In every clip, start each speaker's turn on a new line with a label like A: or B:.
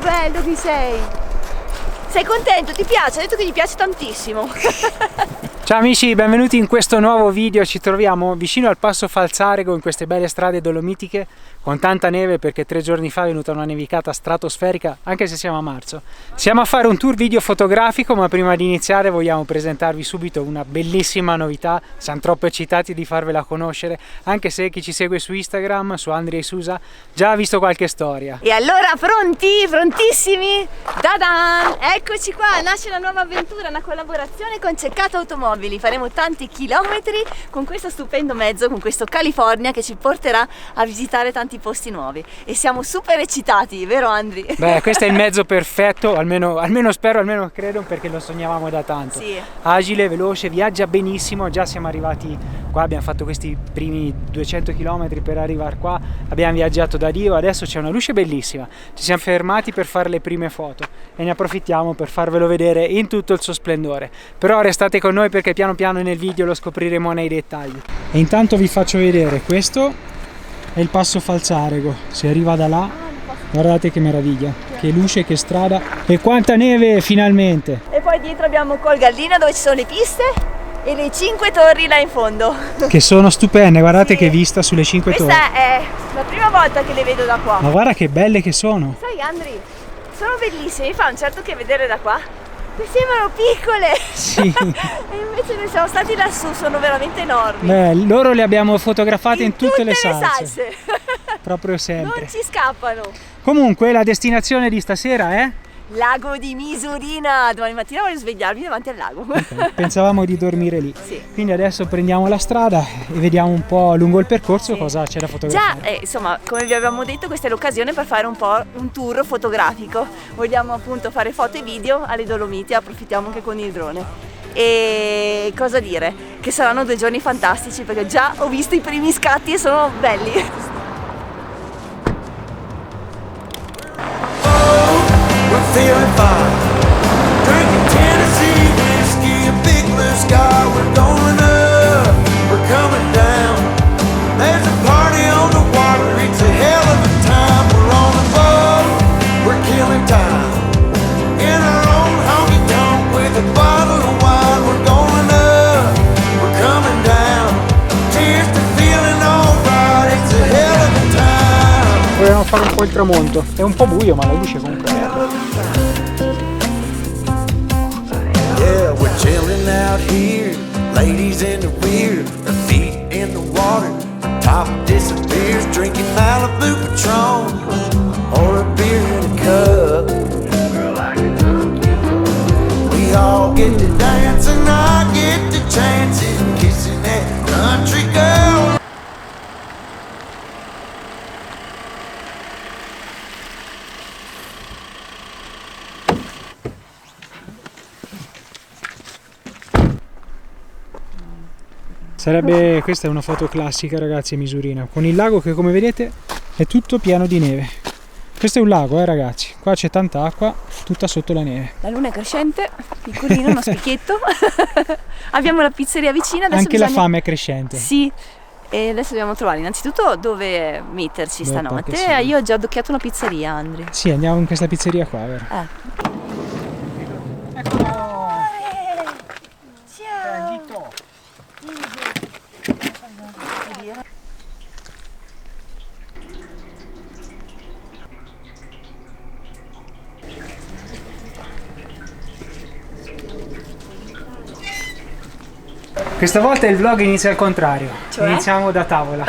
A: bello che sei! Sei contento? Ti piace? Ha detto che gli piace tantissimo.
B: Ciao amici, benvenuti in questo nuovo video. Ci troviamo vicino al Passo Falzarego in queste belle strade dolomitiche con tanta neve perché 3 giorni fa è venuta una nevicata stratosferica anche se siamo a marzo. Siamo a fare un tour video fotografico, ma prima di iniziare vogliamo presentarvi subito una bellissima novità. Siamo troppo eccitati di farvela conoscere, anche se chi ci segue su Instagram, su Andrea e Susa, già ha visto qualche storia.
A: E allora pronti? Prontissimi? Da-dan! Eccoci qua, nasce una nuova avventura, una collaborazione con Ceccato Automobili. Faremo tanti chilometri con questo stupendo mezzo, con questo California che ci porterà a visitare tanti posti nuovi. E siamo super eccitati, vero Andri?
B: Beh, questo è il mezzo perfetto, almeno spero, almeno credo, perché lo sognavamo da tanto.
A: Sì.
B: Agile, veloce, viaggia benissimo. Già siamo arrivati qua, abbiamo fatto questi primi 200 km per arrivare qua, abbiamo viaggiato da Dio, adesso c'è una luce bellissima. Ci siamo fermati per fare le prime foto e ne approfittiamo per farvelo vedere in tutto il suo splendore. Però restate con noi perché piano piano nel video lo scopriremo nei dettagli. E intanto vi faccio vedere, questo è il Passo Falzarego, si arriva da là, guardate che meraviglia, che luce, che strada e quanta neve finalmente!
A: E poi dietro abbiamo Col Gallina dove ci sono le piste e le 5 torri là in fondo.
B: Che sono stupende, guardate
A: Sì.
B: Che vista sulle 5 torri.
A: Questa è la prima volta che le vedo da qua.
B: Ma guarda che belle che sono!
A: Sai Andri, sono bellissime, mi fa un certo che vedere da qua. Mi sembrano piccole!
B: Sì.
A: E invece noi siamo stati lassù, sono veramente enormi.
B: Beh, loro le abbiamo fotografate in tutte le salse.
A: salse.
B: Proprio sempre.
A: Non ci scappano.
B: Comunque la destinazione di stasera è?
A: Lago di Misurina. Domani mattina voglio svegliarmi davanti al lago.
B: Okay. Pensavamo di dormire lì.
A: Sì.
B: Quindi adesso prendiamo la strada e vediamo un po' lungo il percorso
A: Sì.
B: cosa c'è da fotografare.
A: Già, insomma, come vi avevamo detto, questa è l'occasione per fare un po' un tour fotografico. Vogliamo appunto fare foto e video alle Dolomiti, approfittiamo anche con il drone. E cosa dire? Che saranno 2 giorni fantastici perché già ho visto i primi scatti e sono belli.
C: Feeling fine, drinking Tennessee whiskey, a big blue sky. We're going up, we're coming down. There's a party on the water, it's a hell of a time. We're on a boat, we're killing time. In our own honky tonk with a bottle of wine. We're going up, we're coming down. Cheers to feeling alright, it's a hell of a time.
B: Volevamo fare un po' il tramonto, è un po' buio ma la luce comunque è bella.
C: Yeah, we're chilling out here, ladies in the rear, our feet in the water, top disappears, drinking Malibu Patron, or a beer in a cup. We all get to dance and I get to chancing, kissing that country girl.
B: Questa è una foto classica ragazzi a Misurina, con il lago che come vedete è tutto pieno di neve. Questo è un lago ragazzi, qua c'è tanta acqua, tutta sotto la neve.
A: La luna è crescente, piccolino, uno spicchietto. Abbiamo la pizzeria vicina. Adesso
B: Anche la fame è crescente.
A: Sì, e adesso dobbiamo trovare innanzitutto dove metterci
B: Beh,
A: stanotte.
B: perché sì.
A: Io ho già adocchiato una pizzeria, Andri.
B: Sì, andiamo in questa pizzeria qua, vero? Eccolo!
A: Ciao!
B: Questa volta il vlog inizia al contrario,
A: Cioè?
B: iniziamo da tavola.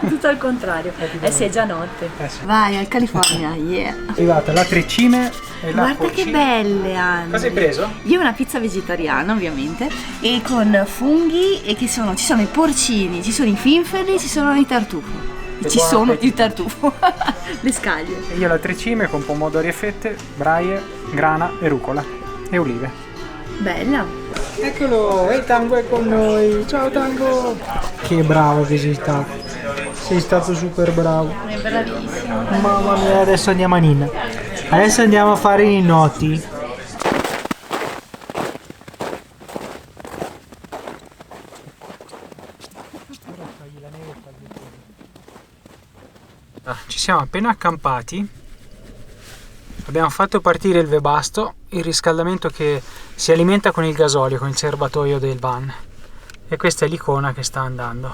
A: Tutto al contrario. Sì, è già notte.
B: Sì.
A: Vai al California, yeah.
B: È arrivata la trecime e la
A: Guarda che
B: porcina.
A: belle, Andri.
B: Cosa hai preso?
A: Io una pizza vegetariana ovviamente e con funghi e ci sono i porcini, ci sono i finferli, ci sono i tartufo. E ci
B: buon
A: sono
B: appetito.
A: il tartufo, le scaglie.
B: E io la trecime con pomodori e fette, braie, grana e rucola e olive.
A: Bella.
B: Eccolo, il Tango è con noi. Ciao Tango. Che bravo che sei stato. Sei stato super bravo.
A: È bravissimo.
B: Mamma mia, adesso andiamo a Ninna. Adesso andiamo a fare i ninnotti. Ci siamo appena accampati Abbiamo fatto partire il Webasto, il riscaldamento che si alimenta con il gasolio, con il serbatoio del van. E questa è l'icona che sta andando.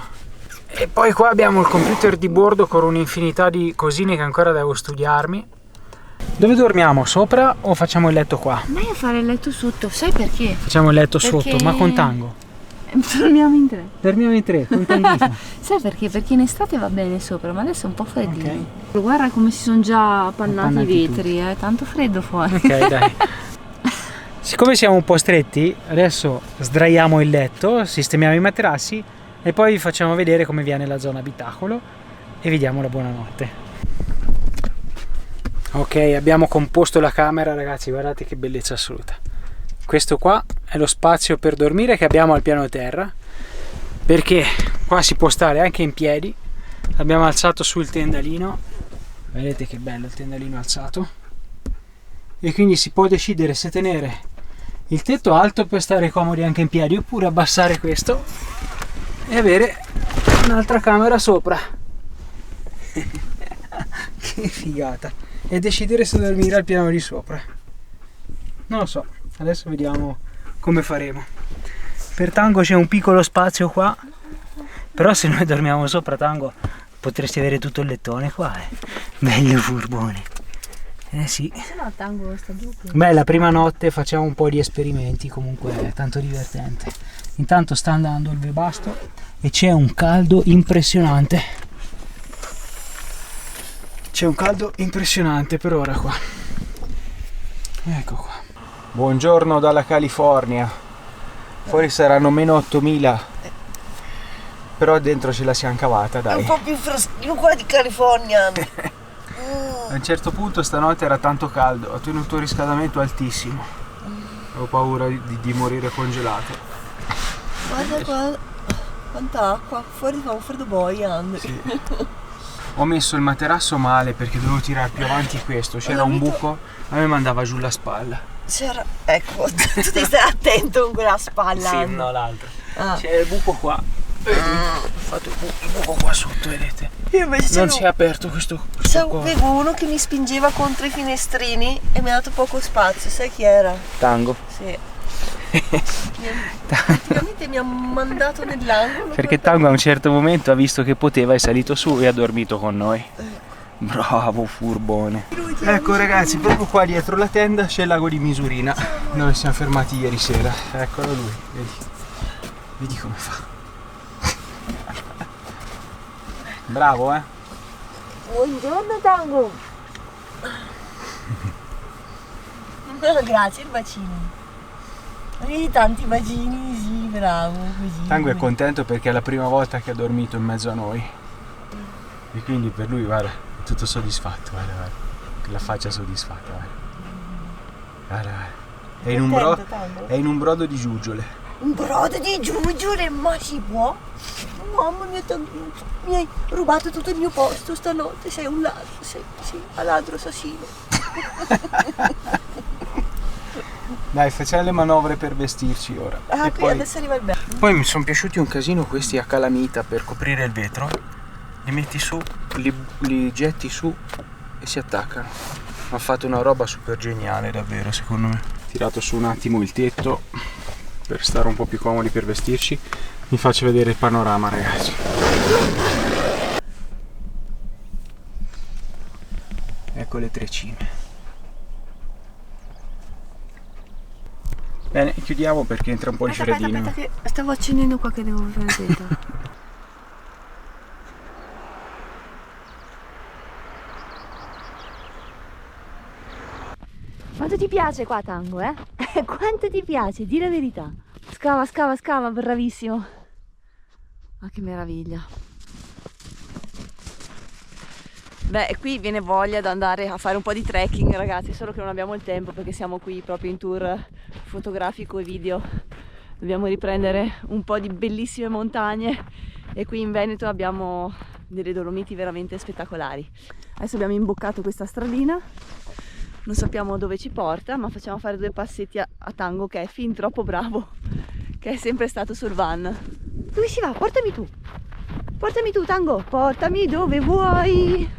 B: E poi qua abbiamo il computer di bordo con un'infinità di cosine che ancora devo studiarmi. Dove dormiamo? Sopra o facciamo il letto qua?
A: Meglio fare il letto sotto, sai perché?
B: Facciamo il letto
A: Perché-
B: sotto, ma con Tango.
A: Dormiamo in 3.
B: Dormiamo in 3, con Tanghino.
A: Sai perché? Perché in estate va bene sopra, ma adesso è un po' freddino. Guarda come si sono già appannati i
B: Appannati
A: vetri, tanto freddo fuori.
B: Ok, dai. Siccome siamo un po' stretti, adesso sdraiamo il letto, sistemiamo i materassi e poi vi facciamo vedere come viene la zona abitacolo e vi diamo la buonanotte. Ok, abbiamo composto la camera, ragazzi, guardate che bellezza assoluta. Questo qua è lo spazio per dormire che abbiamo al piano terra, perché qua si può stare anche in piedi. Abbiamo alzato sul tendalino, vedete che bello il tendalino alzato, e quindi si può decidere se tenere il tetto alto per stare comodi anche in piedi oppure abbassare questo e avere un'altra camera sopra. Che figata! E decidere se dormire al piano di sopra. Non lo so, adesso vediamo come faremo. Per Tango c'è un piccolo spazio qua, però se noi dormiamo sopra, Tango, potresti avere tutto il lettone qua, bello furbone. Eh sì.
A: Se no Tango sta giù.
B: Beh, la prima notte facciamo un po' di esperimenti, comunque è tanto divertente. Intanto sta andando il Webasto e c'è un caldo impressionante. C'è un caldo impressionante per ora qua. Ecco qua. Buongiorno dalla California. Fuori saranno meno 8000. Però dentro ce la siamo cavata,
D: È
B: dai.
D: un po' più freschino qua di California.
B: A un certo punto stanotte era tanto caldo, ho tenuto il riscaldamento altissimo. Ho paura di morire congelato.
D: Guarda qua, quanta acqua. Fuori fa un freddo boia, Andri.
B: Sì. Ho messo il materasso male perché dovevo tirare più avanti questo, c'era un buco, a me mandava giù la spalla.
D: C'era, ecco, tu ti stai attento con quella spalla.
B: Sì,
D: Andri.
B: no, l'altro.
D: Ah.
B: C'era il buco qua. Ho fatto il buco qua sotto, vedete?
D: Io invece
B: Non si è aperto questo qua.
D: avevo uno che mi spingeva contro i finestrini e mi ha dato poco spazio, sai chi era?
B: Tango.
D: Sì. Praticamente mi ha mandato nell'angolo.
B: Perché Tango a un certo momento ha visto che poteva, è salito su e ha dormito con noi. Bravo, furbone. Ecco ragazzi, proprio qua dietro la tenda c'è il lago di Misurina, dove siamo fermati ieri sera. Eccolo lui, vedi. Vedi come fa. Bravo, eh?
D: Buongiorno Tango. Grazie, il bacino. Vedi tanti bacini, sì, bravo, così.
B: Tango è contento perché è la prima volta che ha dormito in mezzo a noi. E quindi per lui, guarda, è tutto soddisfatto, guarda, guarda. La faccia soddisfatta, guarda. Guarda, guarda.
D: Contento, Tango?
B: È in un brodo di giuggiole.
D: Un brodo di giuggiole, ma si può? Mamma mia, Tango, mi hai rubato tutto il mio posto stanotte, sei un ladro, sei un ladro assassino.
B: Dai, facciamo le manovre per vestirci ora.
D: Ah,
B: E
D: qui
B: poi,
D: adesso arriva il bello.
B: poi mi sono piaciuti un casino questi a calamita per coprire il vetro. Li metti su, li getti su e si attaccano. Ha fatto una roba super geniale, davvero, secondo me. Ho tirato su un attimo il tetto per stare un po' più comodi per vestirci. Vi faccio vedere il panorama, ragazzi. Ecco le 3 cime. Bene, chiudiamo perché entra un po' di freddino.
A: Aspetta che stavo accendendo qua che devo fare dentro. Quanto ti piace qua, Tango, eh? Quanto ti piace? Di la verità. Scava, scava, scava, bravissimo. Ma che meraviglia. Beh, qui viene voglia di andare a fare un po' di trekking, ragazzi, solo che non abbiamo il tempo perché siamo qui proprio in tour fotografico e video. Dobbiamo riprendere un po' di bellissime montagne e qui in Veneto abbiamo delle Dolomiti veramente spettacolari. Adesso abbiamo imboccato questa stradina, non sappiamo dove ci porta, ma facciamo fare 2 passetti a Tango, che è fin troppo bravo, che è sempre stato sul van. Dove si va? Portami tu! Portami tu, Tango! Portami dove vuoi!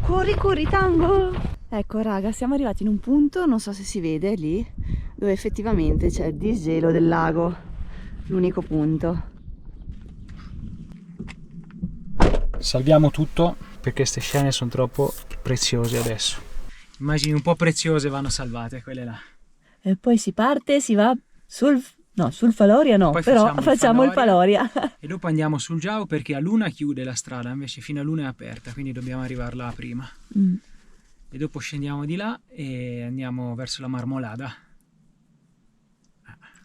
A: Corri, corri, Tango! Ecco raga, siamo arrivati in un punto, non so se si vede lì, dove effettivamente c'è il disgelo del lago, l'unico punto.
B: Salviamo tutto perché queste scene sono troppo preziose adesso. Immagini un po' preziose vanno salvate, quelle là.
A: E poi si parte, si va sul Faloria no,
B: Poi
A: però facciamo il Faloria.
B: E dopo andiamo sul Giao perché a Luna chiude la strada, invece fino a Luna è aperta, quindi dobbiamo arrivare là prima. E dopo scendiamo di là e andiamo verso la Marmolada.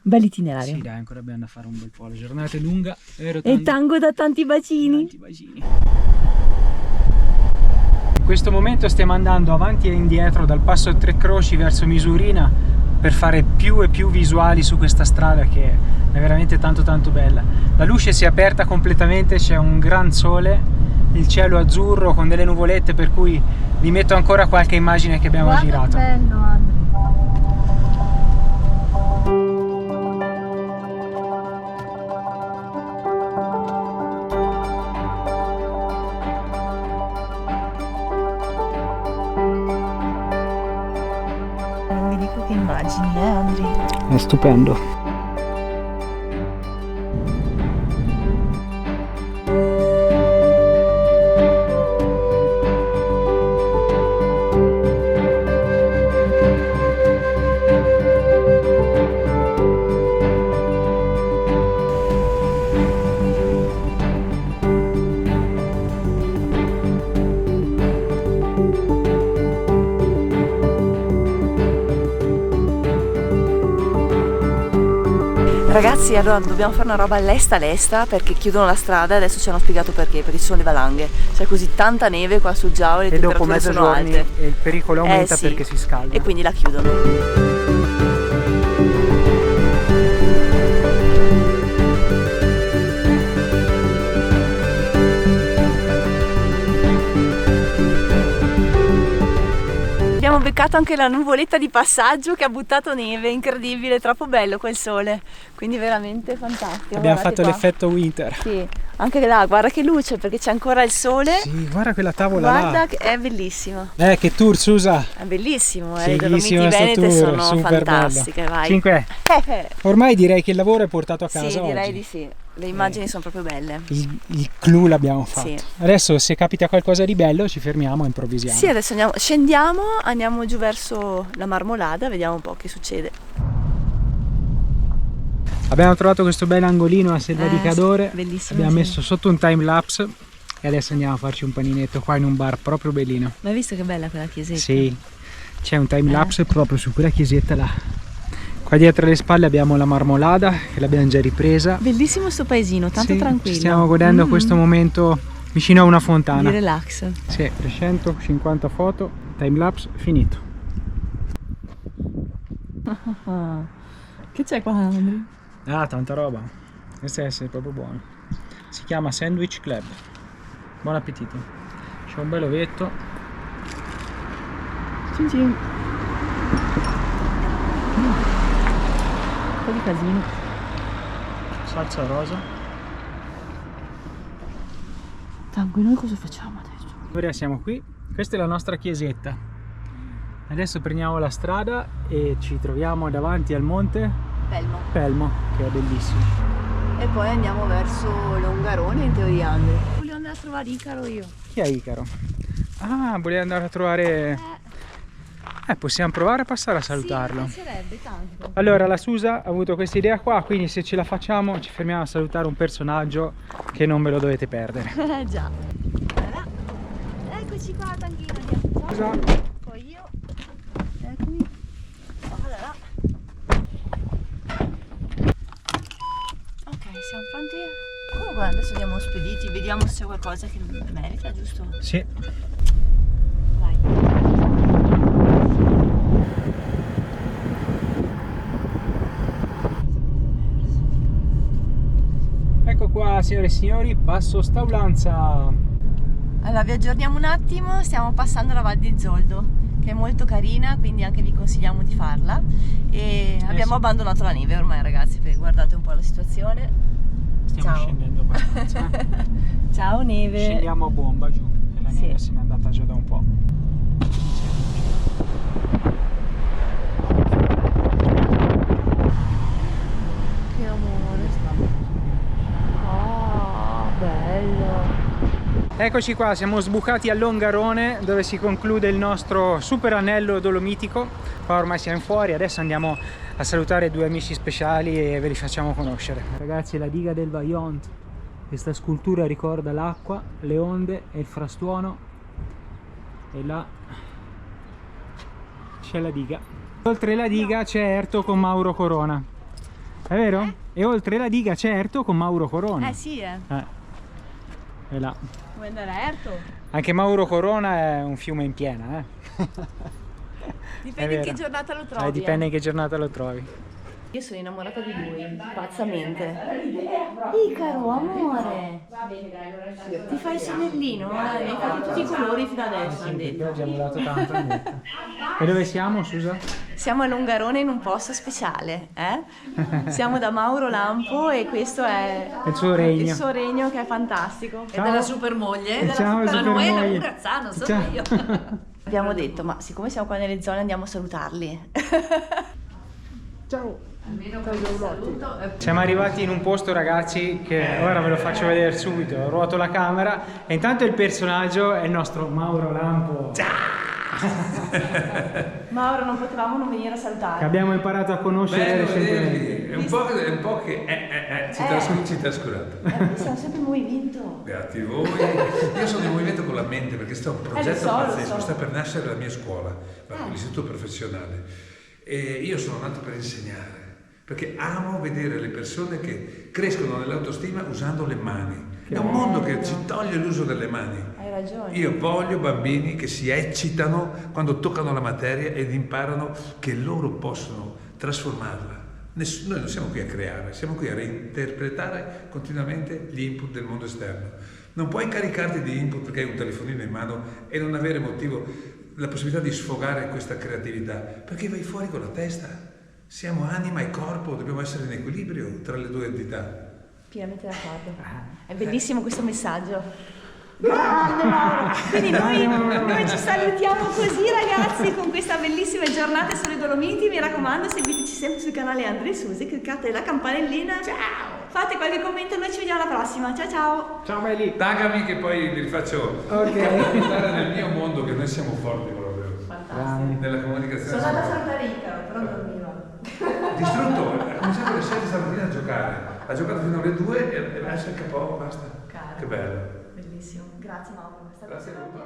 A: Bell'itinerario.
B: Sì dai, ancora abbiamo da fare un bel po', la giornata è lunga.
A: E tango da tanti bacini.
B: Tanti bacini. In questo momento stiamo andando avanti e indietro dal passo Tre Croci verso Misurina per fare più e più visuali su questa strada che è veramente tanto bella. La luce si è aperta completamente, c'è un gran sole, il cielo azzurro con delle nuvolette, per cui vi metto ancora qualche immagine che abbiamo girato.
A: Bello, Andrea. Non vi dico che immagini, Andrea?
B: È stupendo.
A: Ragazzi, allora dobbiamo fare una roba lesta perché chiudono la strada e adesso ci hanno spiegato perché ci sono le valanghe. C'è così tanta neve qua sul Giao e le temperature sono alte.
B: E il pericolo aumenta
A: sì,
B: perché si scalda.
A: E quindi la chiudono. Abbiamo beccato anche la nuvoletta di passaggio che ha buttato neve, incredibile, troppo bello quel sole, quindi veramente fantastico.
B: Abbiamo fatto l'effetto winter.
A: Sì, anche là, guarda che luce perché c'è ancora il sole.
B: Sì, guarda quella tavola là.
A: Guarda che è bellissimo.
B: Che tour, Susa!
A: È bellissimo, le
B: Fighissimo
A: Dolomiti
B: sto
A: Venete
B: tour,
A: sono
B: super
A: fantastiche,
B: bello.
A: vai.
B: 5. Ormai direi che il lavoro è portato a casa
A: Sì, direi
B: oggi.
A: di sì. Le immagini sono proprio belle.
B: Il clou l'abbiamo fatto.
A: Sì.
B: Adesso se capita qualcosa di bello ci fermiamo e improvvisiamo.
A: Sì, adesso andiamo giù verso la Marmolada, vediamo un po' che succede.
B: Abbiamo trovato questo bel angolino a Selva di Cadore.
A: Bellissimo.
B: Abbiamo
A: sì.
B: messo sotto un time lapse e adesso andiamo a farci un paninetto qua in un bar proprio bellino.
A: Ma hai visto che bella quella chiesetta?
B: Sì, c'è un time lapse proprio su quella chiesetta là. Qua dietro alle spalle abbiamo la Marmolada che l'abbiamo già ripresa.
A: Bellissimo sto paesino, tanto
B: Sì,
A: tranquillo.
B: ci stiamo godendo questo momento vicino a una fontana.
A: Di relax.
B: Sì, 350 foto, time lapse finito.
A: Che c'è qua, Andrea?
B: Ah, tanta roba. Questo deve essere proprio buono. Si chiama Sandwich Club. Buon appetito. C'è un bel ovetto.
A: Cin cin. Un po' di casino.
B: Salsa rosa.
A: Tango, noi cosa facciamo adesso?
B: Ora siamo qui. Questa è la nostra chiesetta. Adesso prendiamo la strada e ci troviamo davanti al monte Pelmo, che è bellissimo.
A: E poi andiamo verso Longarone in teoria, Andrea. Voglio andare a trovare Icaro io.
B: Chi è Icaro? Ah, volevi andare a trovare... possiamo provare a passare a salutarlo.
A: Sì, mi piacerebbe tanto.
B: Allora, la Susa ha avuto questa idea qua, quindi se ce la facciamo ci fermiamo a salutare un personaggio che non ve lo dovete perdere.
A: Già. Allora, eccoci qua, Tanghino. Ciao.
B: Susa.
A: Poi io. Eccomi. Allora. Ok, siamo pronti? Comunque adesso andiamo spediti, vediamo se c'è qualcosa che merita, giusto?
B: Sì.
A: Vai.
B: Ecco qua, signore e signori, Passo Staulanza.
A: Allora vi aggiorniamo un attimo, stiamo passando la Val di Zoldo, che è molto carina, quindi anche vi consigliamo di farla. E abbiamo
B: sì.
A: abbandonato la neve ormai, ragazzi, perché guardate un po' la situazione.
B: Stiamo
A: Ciao.
B: scendendo abbastanza.
A: Ciao neve.
B: Scendiamo a bomba giù, e la
A: Sì.
B: neve se n'è andata già da un po'. Eccoci qua, siamo sbucati a Longarone dove si conclude il nostro super anello dolomitico. Qua ormai siamo fuori, adesso andiamo a salutare due amici speciali e ve li facciamo conoscere. Ragazzi, la diga del Vaillant, questa scultura ricorda l'acqua, le onde e il frastuono, e là c'è la diga. Oltre la diga c'è Erto con Mauro Corona, è vero? E oltre la diga c'è Erto con Mauro Corona.
A: Sì,
B: È là.
A: Vuoi andare a Erto?
B: Anche Mauro Corona è un fiume in piena,
A: Dipende in che giornata lo trovi.
B: dipende in che giornata lo trovi.
A: Io sono innamorata di lui, pazzamente. Caro amore, ti fai il sonnellino? Mi hai fatto tutti i colori fino adesso, hanno detto.
B: Oggi abbiamo dato tanto, hanno detto. E dove siamo, Susa?
A: Siamo a Longarone in un posto speciale, Siamo da Mauro Lampo e questo è
B: Il suo regno.
A: il suo regno che è fantastico.
B: Ciao.
A: E della super moglie.
B: Ciao,
A: Manuela
B: supermoglie.
A: Burazzano, sono
B: Ciao.
A: io. Abbiamo detto, ma siccome siamo qua nelle zone andiamo a salutarli.
B: Ciao. Siamo arrivati in un posto, ragazzi, che ora ve lo faccio vedere subito. Ruoto la camera e intanto il personaggio è il nostro Mauro Lampo.
A: Mauro, non potevamo non venire a salutare.
B: Che abbiamo imparato a conoscere recentemente.
E: È un po' che ci trascurato.
A: Siamo sempre in movimento.
E: Beati voi. Io sono in movimento con la mente perché sto un progetto pazzesco, sta per nascere la mia scuola, l'istituto professionale. E io sono nato per insegnare, perché amo vedere le persone che crescono nell'autostima usando le mani. È un mondo che ci toglie l'uso delle mani.
A: Hai ragione.
E: Io voglio bambini che si eccitano quando toccano la materia ed imparano che loro possono trasformarla. Noi non siamo qui a creare, siamo qui a reinterpretare continuamente gli input del mondo esterno. Non puoi caricarti di input perché hai un telefonino in mano e non avere motivo, la possibilità di sfogare questa creatività, perché vai fuori con la testa. Siamo anima e corpo, dobbiamo essere in equilibrio tra le due entità.
A: Pienamente d'accordo. È bellissimo questo messaggio. Grande Mauro! Quindi noi ci salutiamo così, ragazzi, con questa bellissima giornata sulle Dolomiti. Mi raccomando, seguiteci sempre sul canale Andre Susi, cliccate la campanellina. Ciao! Fate qualche commento, noi ci vediamo alla prossima. Ciao ciao!
B: Ciao belli.
E: Taggami che poi vi faccio portare nel mio mondo, che noi siamo forti proprio.
A: Fantastico.
E: Nella comunicazione.
A: Sono andata a salutare Icaro, però dormiva.
E: Distrutto, ha cominciato alle 7 stamattina a giocare. Ha giocato fino alle 2 e adesso è il capo, basta.
A: Caro.
E: Che bello.
A: Bellissimo. Grazie Mauro.
E: Grazie a voi.